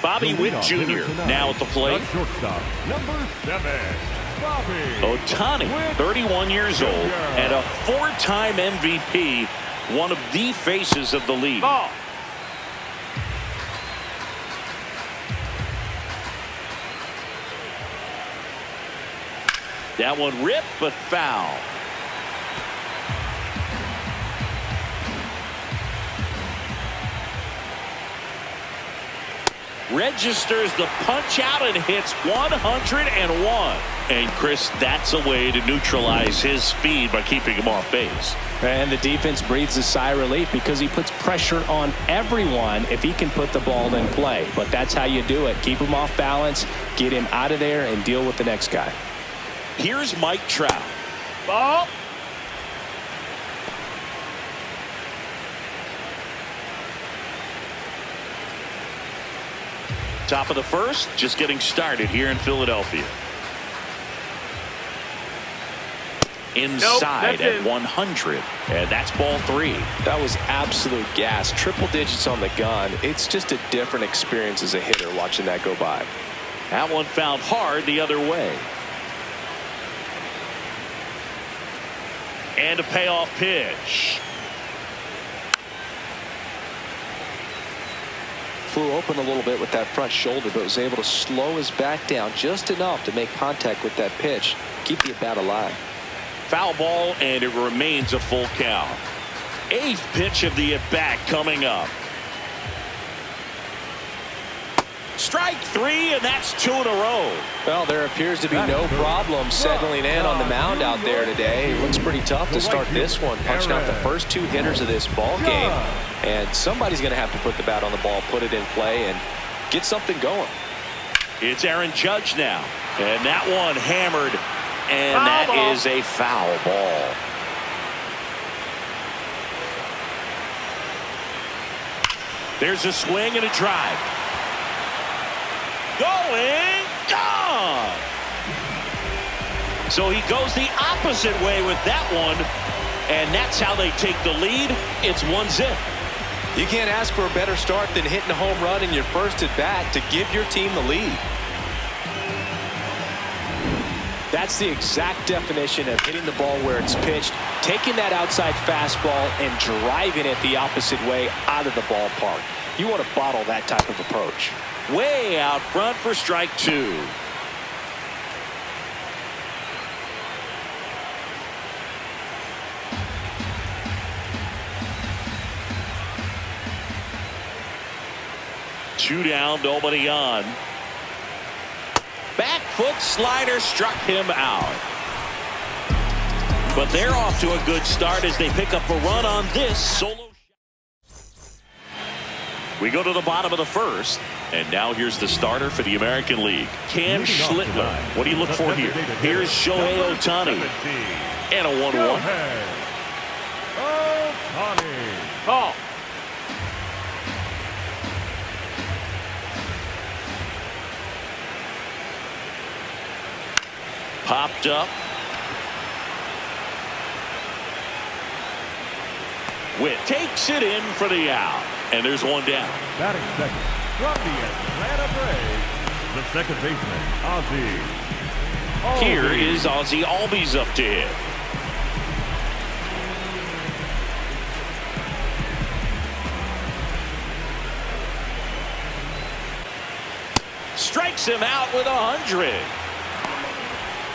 Bobby Witt Jr. now at the plate. Shortstop, number 7, Bobby Ohtani, 31 years old, and a 4-time MVP, one of the faces of the league. Ball. That one ripped, but foul. Registers the punch out and hits 101. And Chris, that's a way to neutralize his speed by keeping him off base. And the defense breathes a sigh of relief because he puts pressure on everyone if he can put the ball in play. But that's how you do it. Keep him off balance, get him out of there, and deal with the next guy. Here's Mike Trout. Ball. Top of the first, just getting started here in Philadelphia. Inside at 100, and that's ball 3. That was absolute gas. Triple digits on the gun. It's just a different experience as a hitter watching that go by. That one fouled hard the other way. And a payoff pitch. Flew open a little bit with that front shoulder, but was able to slow his back down just enough to make contact with that pitch. Keep the at-bat alive. Foul ball, and it remains a full count. 8th pitch of the at-bat coming up. Strike 3, and that's 2 in a row. Well, there appears to be no problem settling in on the mound out there today. It looks pretty tough to start this one, punching out the first 2 hitters of this ball game. And somebody's going to have to put the bat on the ball, put it in play, and get something going. It's Aaron Judge now, and that one hammered, and that is a foul ball. There's a swing and a drive. Going, gone. So he goes the opposite way with that one, and that's how they take the lead. It's 1-0. You can't ask for a better start than hitting a home run in your first at bat to give your team the lead. That's the exact definition of hitting the ball where it's pitched, taking that outside fastball and driving it the opposite way out of the ballpark. You want to bottle that type of approach. Way out front for strike 2. Two down, nobody on. Back foot slider struck him out. But they're off to a good start as they pick up a run on this solo. We go to the bottom of the first, and now here's the starter for the American League, Cam Schlittler. What do you look for here? Here's Shohei Ohtani, and a 1-1. Ohtani. Ball. Popped up. Witt takes it in for the out. And there's one down. Batting second from the Atlanta Braves, the second baseman, Ozzie. Here is Ozzie Albies up to hit. Strikes him out with 100.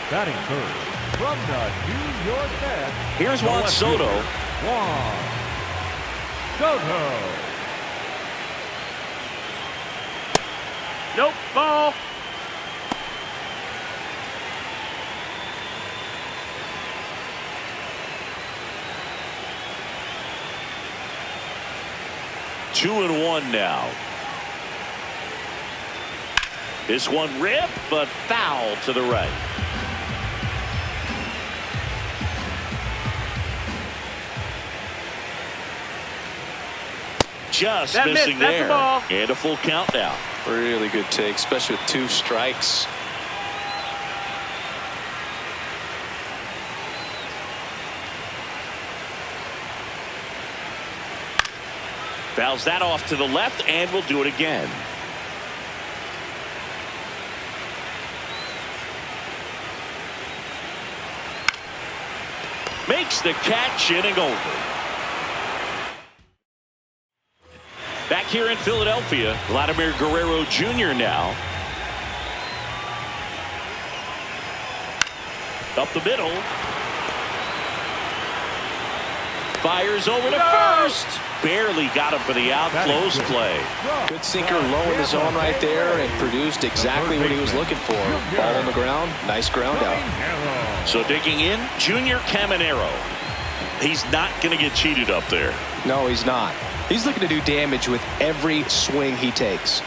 Batting third from the New York Mets. Here's Juan Soto. Juan Soto. Nope. Ball. Two and one now. This one ripped, but foul to the right. Just missing there. And a full count now. Really good take, especially with 2 strikes. Fouls that off to the left, and we'll do it again. makes the catch, inning over. Back here in Philadelphia, Vladimir Guerrero Jr. now. Up the middle. Fires over to first. Barely got him for the out. Close play. Good sinker low in the zone right there and produced exactly what he was looking for. Ball on the ground. Nice ground out. So digging in, Junior Caminero. He's not going to get cheated up there. No, he's not. He's looking to do damage with every swing he takes.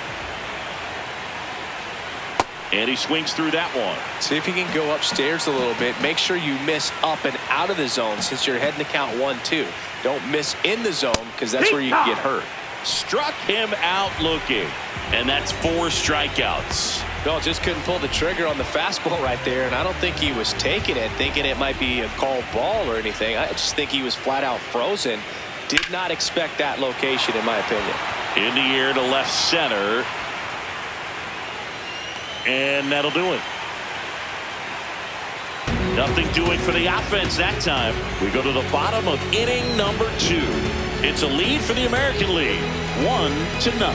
And he swings through that one. See if you can go upstairs a little bit. Make sure you miss up and out of the zone since you're heading to count 1-2. Don't miss in the zone because that's where you can get hurt. Struck him out looking. And that's 4 strikeouts. No, just couldn't pull the trigger on the fastball right there. And I don't think he was taking it, thinking it might be a called ball or anything. I just think he was flat out frozen. Did not expect that location, in my opinion. In the air to left center. And that'll do it. Nothing doing for the offense that time. We go to the bottom of inning number 2. It's a lead for the American League. 1-0.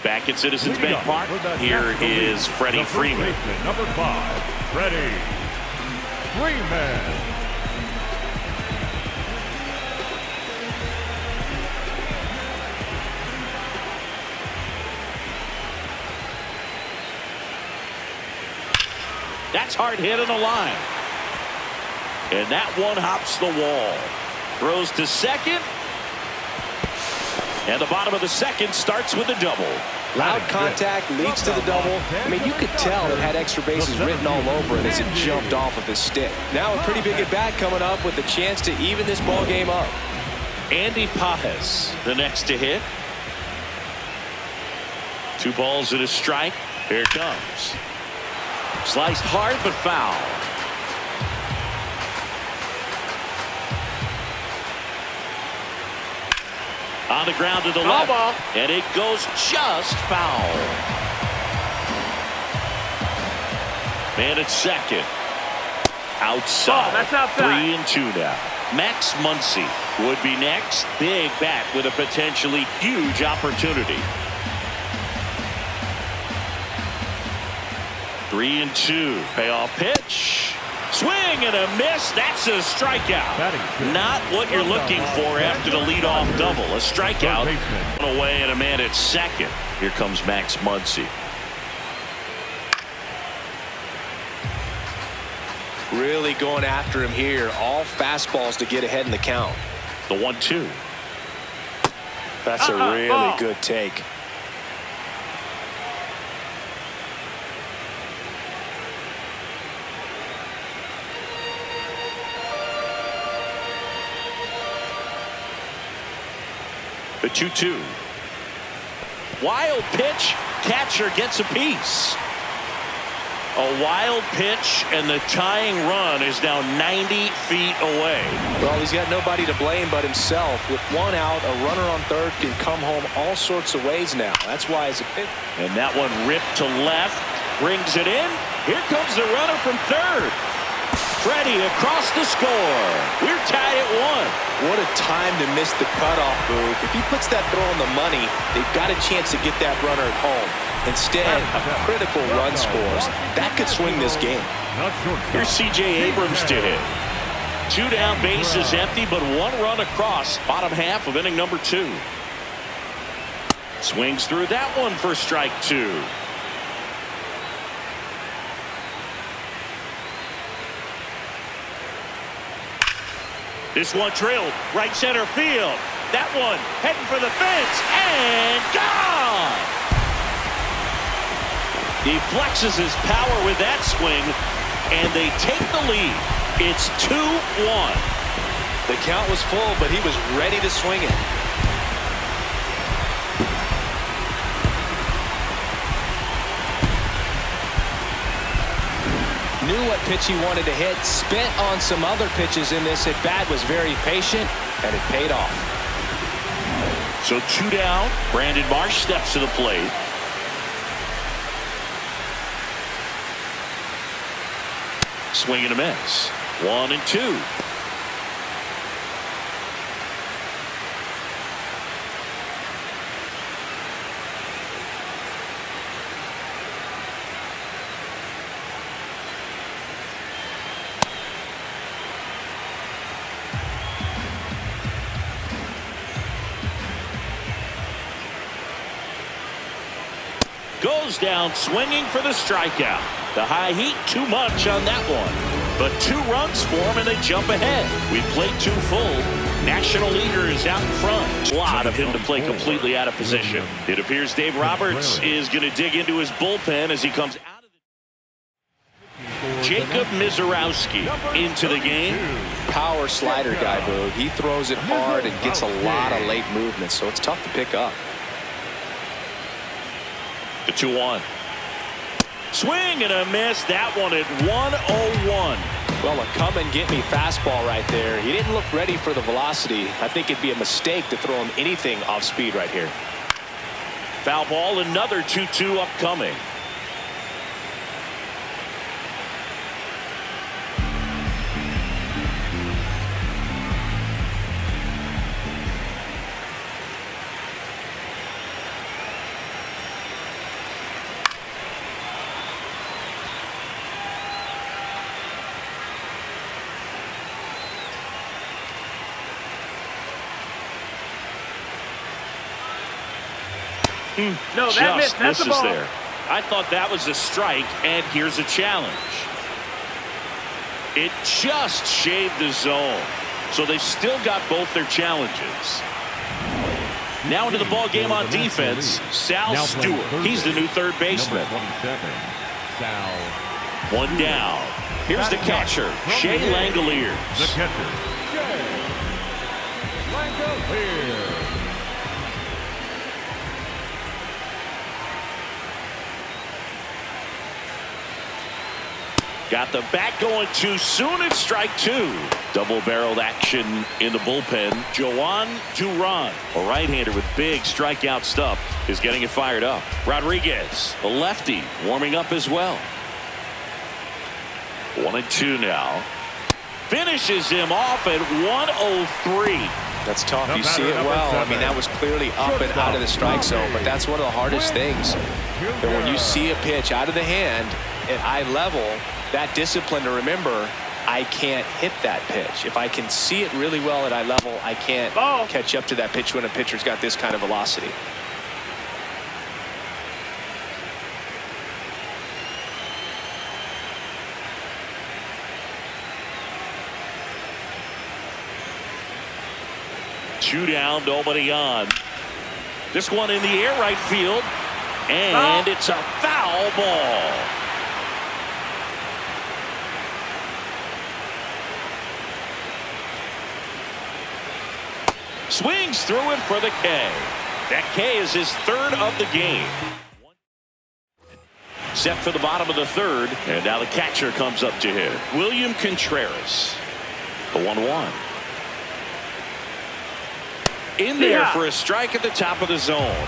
Back at Citizens Bank Park, here is Freddie Freeman. Number 5, Freddie Freeman. That's hard hit on the line. And that one hops the wall. Throws to second. And the bottom of the second starts with a double. Loud contact leads to the double. I mean, you could tell it had extra bases written all over it as it jumped off of his stick. Now a pretty big at bat coming up with a chance to even this ball game up. Andy Pajes, the next to hit. 2 balls and a strike. Here it comes. Sliced hard but foul. On the ground to the left. Ball. And it goes just foul. Man at second. Outside. That's outside. 3-2 now. Max Muncy would be next. Big bat with a potentially huge opportunity. 3-2. Payoff pitch. Swing and a miss. That's a strikeout. Not what you're looking for after the leadoff double. A strikeout. One away and a man at second. Here comes Max Muncy. Really going after him here. All fastballs to get ahead in the count. The 1-2. That's a really good take. The 2-2. Wild pitch. Catcher gets a piece. A wild pitch, and the tying run is now 90 feet away. Well, he's got nobody to blame but himself. With 1 out, a runner on third can come home all sorts of ways now. That's why it's a pitch. And that one ripped to left. Brings it in. Here comes the runner from third. Freddie across the score. We're tied at 1. What a time to miss the cutoff, Boog. If he puts that throw on the money, they've got a chance to get that runner at home. Instead, critical run scores. That could swing this game. Here's C.J. Abrams to hit. 2 down, bases empty, but 1 run across. Bottom half of inning number 2. Swings through that one for strike 2. This one drilled right center field. That one heading for the fence and gone. He flexes his power with that swing, and they take the lead. It's 2-1. The count was full, but he was ready to swing it. Knew what pitch he wanted to hit, spent on some other pitches in this at-bat, was very patient, and it paid off. So 2 down. Brandon Marsh steps to the plate. Swing and a miss. 1-2. Goes down swinging for the strikeout. The high heat, too much on that one. But 2 runs for him, and they jump ahead. We played 2 full. National leader is out in front. A lot of him to play completely out of position. It appears Dave Roberts is going to dig into his bullpen as he comes out of the... Jacob Mizorowski into the game. Power slider guy, Boo. He throws it hard and gets a lot of late movement, so it's tough to pick up. The 2-1. Swing and a miss. That one at 101. Well, a come and get me fastball right there. He didn't look ready for the velocity. I think it'd be a mistake to throw him anything off speed right here. Foul ball, another 2-2 upcoming. No, that missed. That's the ball. There. I thought that was a strike, and here's a challenge. It just shaved the zone, so they've still got both their challenges. Now into the ball game on defense, Sal Stewart. He's the new third baseman. 1 down. Here's the catcher, Shea Langoliers. The catcher, Shea Langoliers. Got the bat going too soon. It's strike 2. Double-barreled action in the bullpen. Joan Duran, a right-hander with big strikeout stuff, is getting it fired up. Rodriguez, the lefty, warming up as well. 1-2 now. Finishes him off at 103. That's tough. You see it well. I mean, that was clearly up and out of the strike zone, but that's one of the hardest things. That when you see a pitch out of the hand at eye level, that discipline to remember, I can't hit that pitch. If I can see it really well at eye level, I can't catch up to that pitch when a pitcher's got this kind of velocity. Two down, nobody on. This one in the air, right field, and it's a foul ball. Swings through it for the K. That K is his 3rd of the game. Set for the bottom of the 3rd, and now the catcher comes up to hit. William Contreras. The 1-1. In there for a strike at the top of the zone.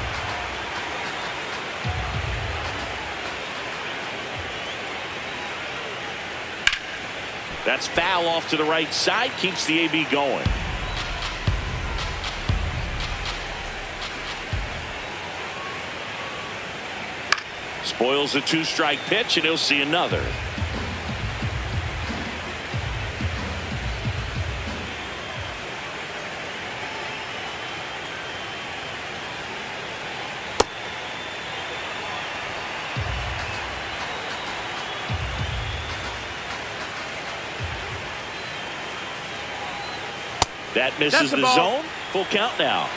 That's foul off to the right side, keeps the AB going. Spoils the 2-strike pitch, and he'll see another. That misses the zone. Full count now.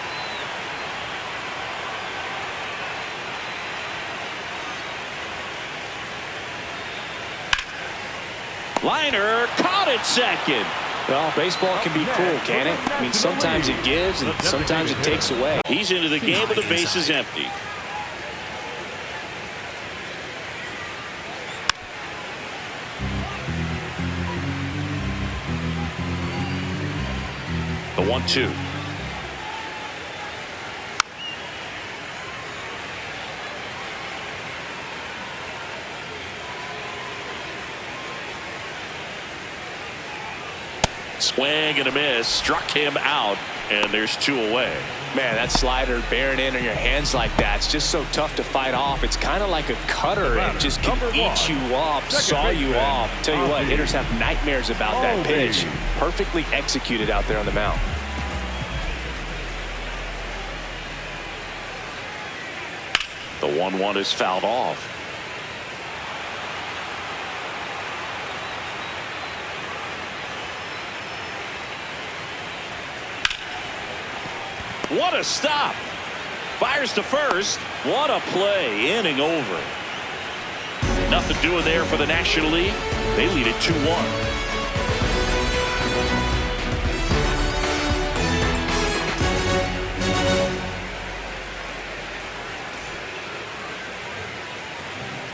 Liner caught it second. Well, baseball can be cruel, can it? I mean, sometimes it gives and sometimes it takes away. He's into the game with the bases empty. The 1-2. Swing and a miss, struck him out, and there's 2 away. Man, that slider bearing in on your hands like that, it's just so tough to fight off. It's kind of like a cutter. It just can eat you up, saw you off. Tell you what, hitters have nightmares about that pitch. Perfectly executed out there on the mound. The 1-1 is fouled off. What a stop. Fires to first. What a play. Inning over. Nothing doing there for the National League. They lead it 2-1.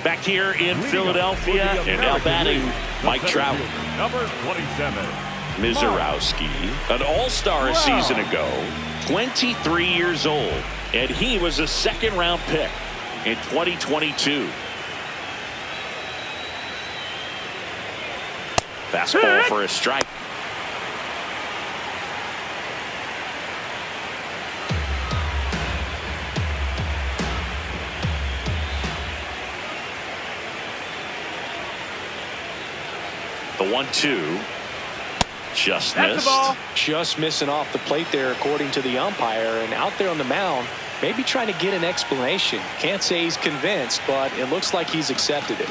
Back here in Philadelphia, and now batting Mike Trout. Number 27. Mizorowski, an all-star a season ago, 23 years old, and he was a second-round pick in 2022. Fastball for a strike. The 1-2. Just missed. Just missing off the plate there, according to the umpire. And out there on the mound, maybe trying to get an explanation. Can't say he's convinced, but it looks like he's accepted it.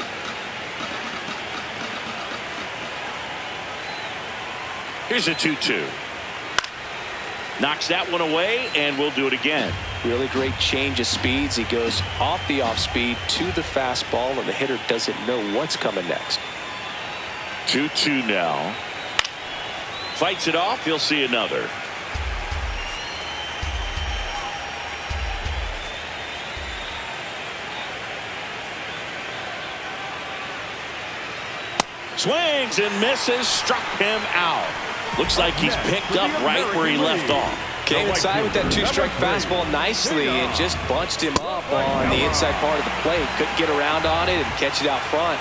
Here's a 2-2. Knocks that one away, and we'll do it again. Really great change of speeds. He goes off the off speed to the fastball, and the hitter doesn't know what's coming next. 2-2 now. Fights it off. You'll see another. Swings and misses. Struck him out. Looks like he's picked up right where he left off. Came inside with that 2-strike fastball nicely and just bunched him up on the inside part of the plate. Couldn't get around on it and catch it out front.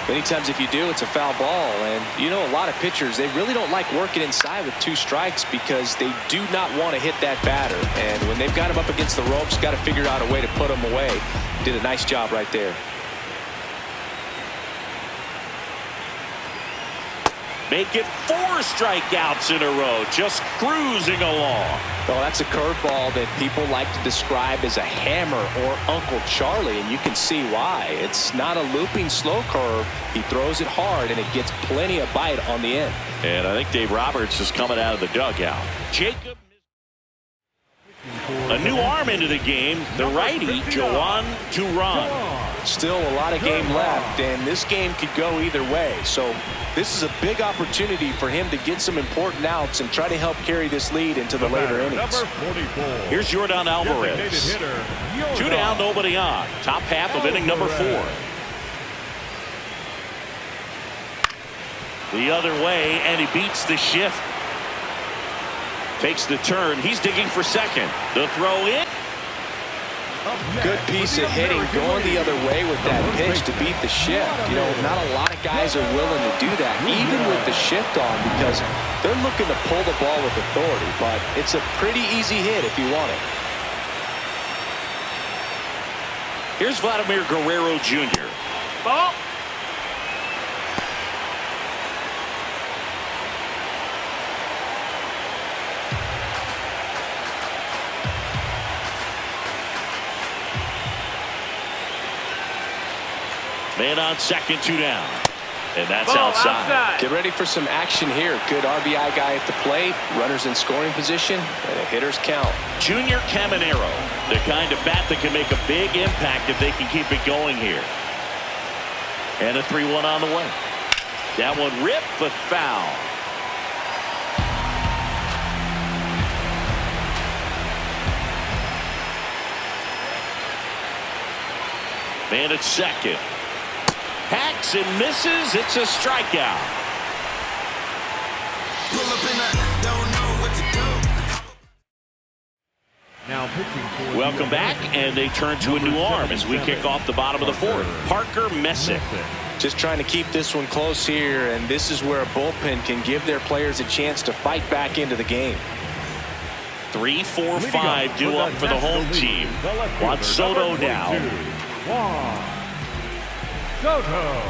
Many times if you do, it's a foul ball. And you know, a lot of pitchers, they really don't like working inside with 2 strikes because they do not want to hit that batter. And when they've got him up against the ropes, got to figure out a way to put him away. Did a nice job right there. Make it 4 strikeouts in a row, just cruising along. Well, that's a curveball that people like to describe as a hammer or Uncle Charlie, and you can see why. It's not a looping slow curve. He throws it hard, and it gets plenty of bite on the end. And I think Dave Roberts is coming out of the dugout. Jacob. A new arm into the game, the righty, Joan Duran. Still a lot of game left, and this game could go either way. So this is a big opportunity for him to get some important outs and try to help carry this lead into the later innings. Here's Jordan Alvarez. 2 down, nobody on. Top half of inning number 4. The other way, and he beats the shift. Takes the turn. He's digging for second. The throw in. Good piece of hitting, going the other way with that pitch to beat the shift. You know, not a lot of guys are willing to do that, even with the shift on, because they're looking to pull the ball with authority. But it's a pretty easy hit if you want it. Here's Vladimir Guerrero Jr. Ball. Man on second, 2 down. And that's outside. Get ready for some action here. Good RBI guy at the plate. Runners in scoring position. And a hitter's count. Junior Caminero. The kind of bat that can make a big impact if they can keep it going here. And a 3-1 on the way. That one ripped, but foul. Man at second. Hacks and misses. It's a strikeout. Welcome back, and they turn to a new arm as we kick off the bottom of the 4th. Parker Messick. Just trying to keep this one close here, and this is where a bullpen can give their players a chance to fight back into the game. 3, 4, 5 due up for the home team. Juan Soto now. Juan Soto.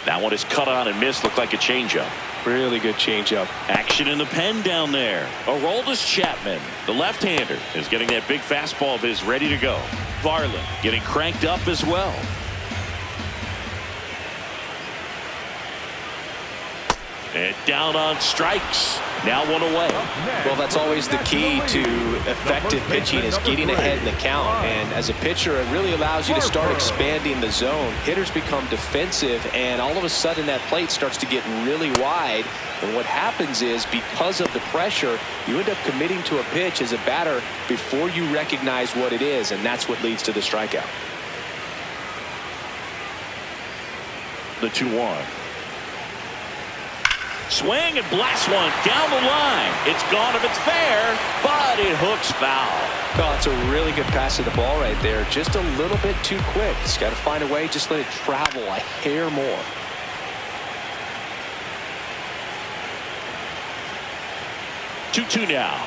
That one is cut on and missed. Looked like a changeup. Really good changeup. Action in the pen down there. Aroldis Chapman, the left-hander, is getting that big fastball of his ready to go. Varland getting cranked up as well. And down on strikes. Now one away. Well, that's always the key to effective pitching, is getting ahead in the count. And as a pitcher, it really allows you to start expanding the zone. Hitters become defensive, and all of a sudden that plate starts to get really wide. And what happens is, because of the pressure, you end up committing to a pitch as a batter before you recognize what it is, and that's what leads to the strikeout. The 2-1. Swing and blast one down the line. It's gone if it's fair, but it hooks foul. Oh, it's a really good pass of the ball right there. Just a little bit too quick. He's got to find a way. Just let it travel a hair more. Two now.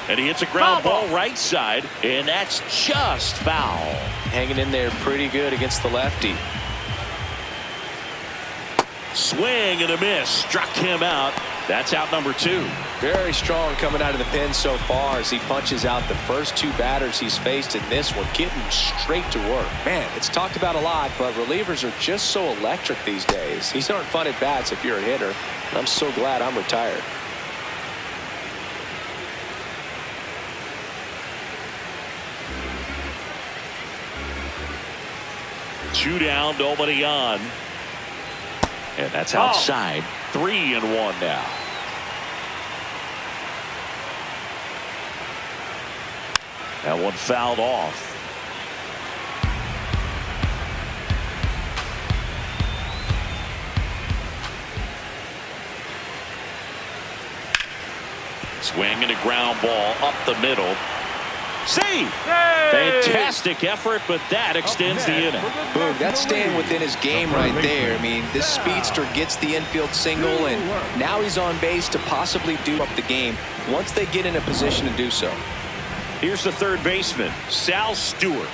And he hits a ground ball right side, and that's just foul. Hanging in there pretty good against the lefty. Swing and a miss. Struck him out. That's out number 2. Very strong coming out of the pen so far as he punches out the first 2 batters he's faced in this one, getting straight to work. Man, it's talked about a lot, but relievers are just so electric these days. These aren't fun at bats if you're a hitter. I'm so glad I'm retired. Two down, nobody on. And that's outside. 3-1 now. That one fouled off. Swing and a ground ball up the middle. Save! Fantastic effort, but that extends the inning. Boom, that's staying within his game right there. I mean, this speedster gets the infield single, and now he's on base to possibly do up the game once they get in a position to do so. Here's the third baseman, Sal Stewart.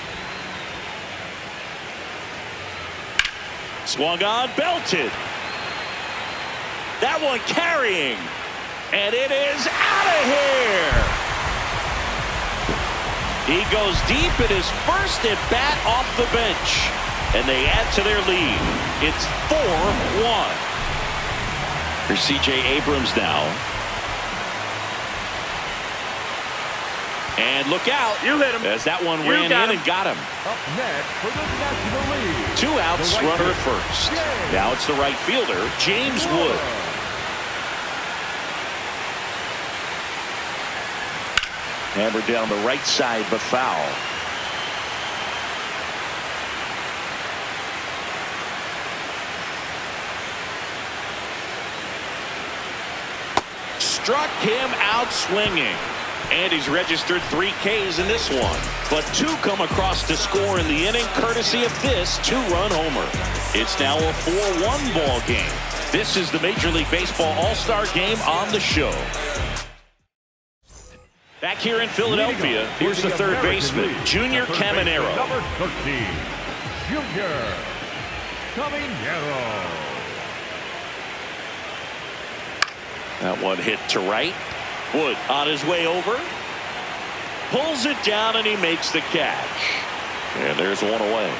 Swung on, belted. That one carrying. And it is out of here. He goes deep in his first at bat off the bench, and they add to their lead. It's 4-1. Here's C.J. Abrams now. And look out. You hit him. As that one ran in and got him. Up next for the National League. 2 outs, runner at first. Now it's the right fielder, James Wood. Hammered down the right side, but foul. Struck him out swinging. And he's registered 3 Ks in this one. But 2 come across to score in the inning, courtesy of this 2-run homer. It's now a 4-1 ball game. This is the Major League Baseball All-Star Game on the show. Back here in Philadelphia, here's the third baseman, Junior Caminero. Number 13, Junior Caminero. That one hit to right. Wood on his way over. Pulls it down and he makes the catch. And there's one away.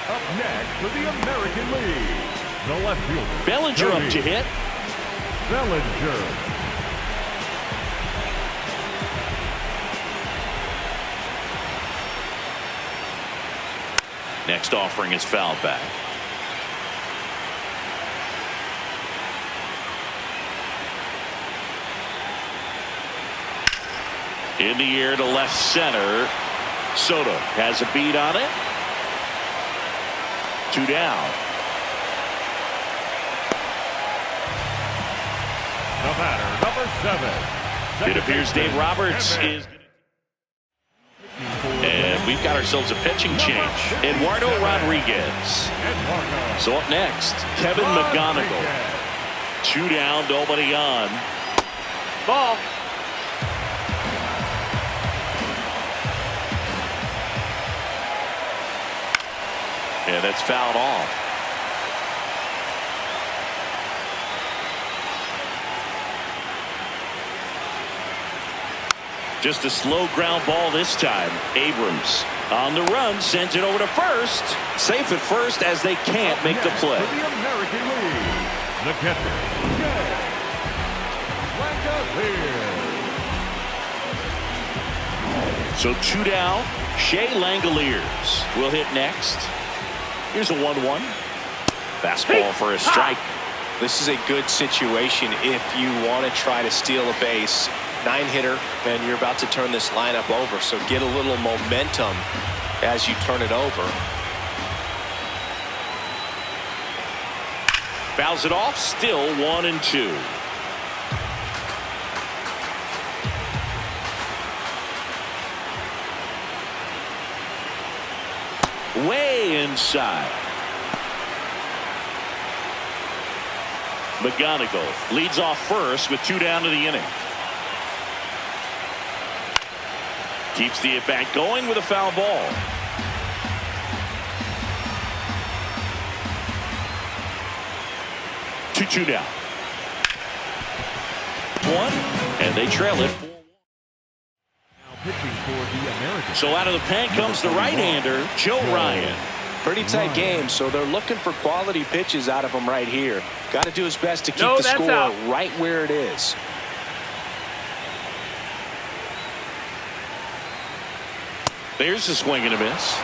Up next for the American League, the left fielder, Bellinger up to hit. Bellinger. Next offering is fouled back. In the air to left center. Soto has a beat on it. 2 down. The batter, number 7. It appears Dave Roberts is. we've got ourselves a pitching change. Eduardo Rodriguez. So up next, Kevin McGonigal. 2 down, nobody on. Ball. And that's fouled off. Just a slow ground ball this time. Abrams on the run, sends it over to first. Safe at first as they can't make the play. The American League, the catcher, Langoliers. So 2 down. Shea Langoliers will hit next. Here's a 1-1. Fastball for a strike. This is a good situation if you want to try to steal a base. 9-hitter, and you're about to turn this lineup over, so get a little momentum as you turn it over. Fouls it off, still 1-2. Way inside. McGonigal leads off first with 2 down to the inning. Keeps the at-bat going with a foul ball. Two down. 1, and they trail it. So out of the pen comes the right-hander, Joe Ryan. Pretty tight game, so they're looking for quality pitches out of him right here. Got to do his best to keep the score right where it is. There's a swing and a miss.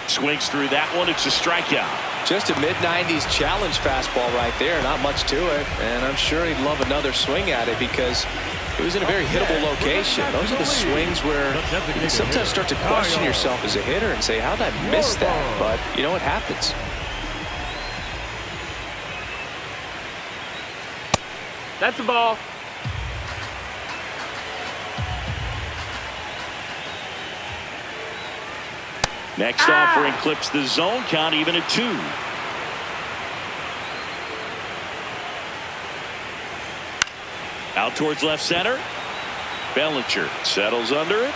Swings through that one. It's a strikeout. Just a mid-90s challenge fastball right there. Not much to it. And I'm sure he'd love another swing at it because it was in a very hittable location. Those are the swings where you can sometimes start to question yourself as a hitter and say, how did I miss that? But you know what happens. That's the ball. Next offering clips the zone count even at 2. Out towards left center. Bellinger settles under it.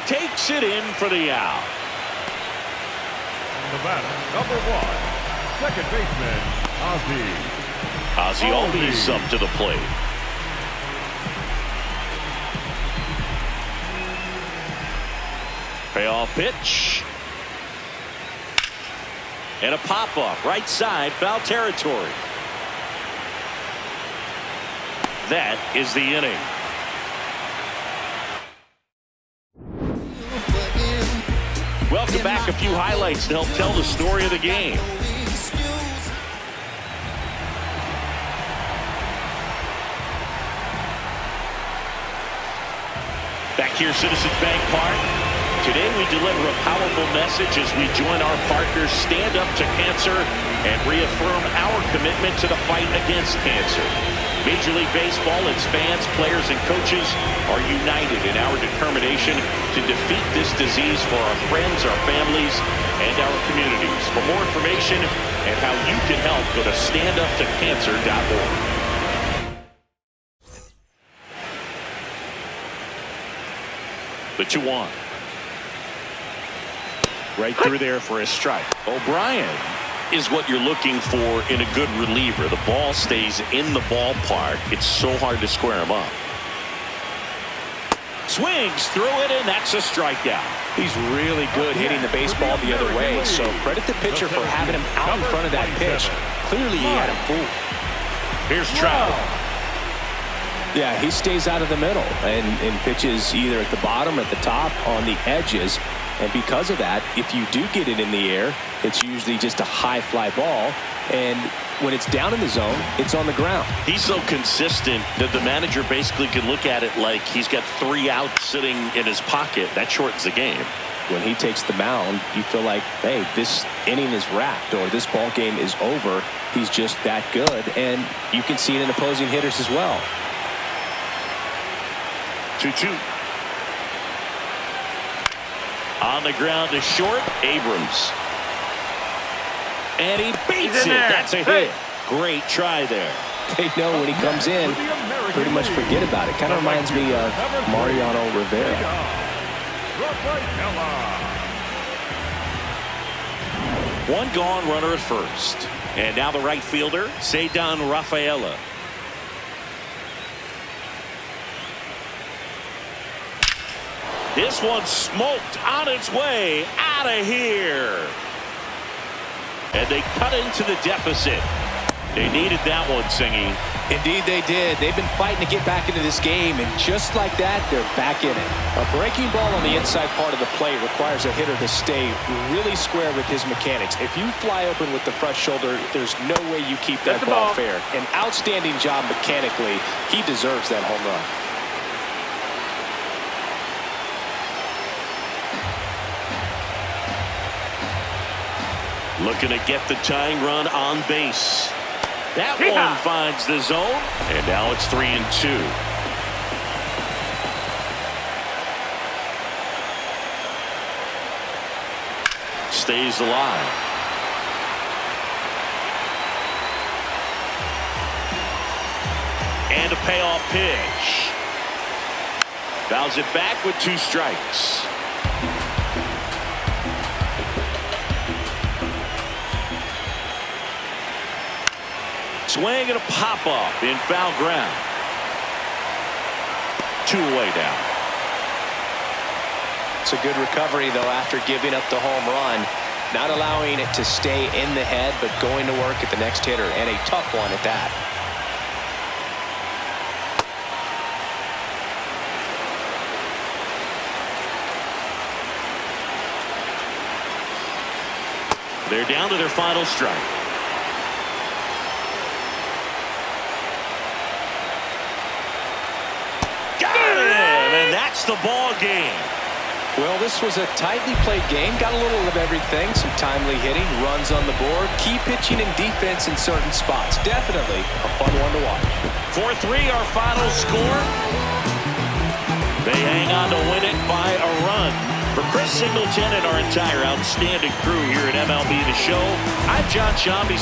Takes it in for the out. The batter, number 1, second baseman, Ozzie Albies up to the plate. Payoff pitch. And a pop-up right side, foul territory. That is the inning. Welcome back. A few highlights to help tell the story of the game. Back here, Citizens Bank Park. Today we deliver a powerful message as we join our partners Stand Up to Cancer and reaffirm our commitment to the fight against cancer. Major League Baseball, its fans, players, and coaches are united in our determination to defeat this disease for our friends, our families, and our communities. For more information and how you can help, go to standuptocancer.org. The 2-1. Right through there for a strike. O'Brien is what you're looking for in a good reliever. The ball stays in the ballpark. It's so hard to square him up. Swings through it, and that's a strikeout. He's really good hitting the baseball the other way, so credit the pitcher for having him out in front of that pitch. Clearly he had him fooled. Here's Trout. Yeah, he stays out of the middle and pitches either at the bottom or at the top on the edges. And because of that, if you do get it in the air, it's usually just a high fly ball. And when it's down in the zone, it's on the ground. He's so consistent that the manager basically can look at it like he's got 3 outs sitting in his pocket. That shortens the game. when he takes the mound, you feel like, hey, this inning is wrapped or this ball game is over. He's just that good, and you can see it in opposing hitters as well. 2-2. On the ground to short, Abrams. And he beats it. That's a hit. Great try there. They know when he comes in, pretty much forget about it. Kind of reminds me of Mariano Rivera. One gone, runner at first. And now the right fielder, Ceddanne Rafaela. This one smoked on its way out of here. And they cut into the deficit. They needed that one, Singy. Indeed they did. They've been fighting to get back into this game, and just like that, they're back in it. A breaking ball on the inside part of the plate requires a hitter to stay really square with his mechanics. If you fly open with the front shoulder, there's no way you keep that ball fair. An outstanding job mechanically. He deserves that home run. Looking to get the tying run on base. That one finds the zone, and now it's 3-2. Stays alive. And a payoff pitch. Fouls it back with 2 strikes. Swing and a pop-up in foul ground. 2 away now. It's a good recovery, though, after giving up the home run. Not allowing it to stay in the head, but going to work at the next hitter, and a tough one at that. They're down to their final strike. That's the ball game. Well, this was a tightly played game. Got a little of everything. Some timely hitting, runs on the board, key pitching and defense in certain spots. Definitely a fun one to watch. 4-3 our final score. They hang on to win it by a run. For Chris Singleton and our entire outstanding crew here at MLB The Show, I'm John Shambi.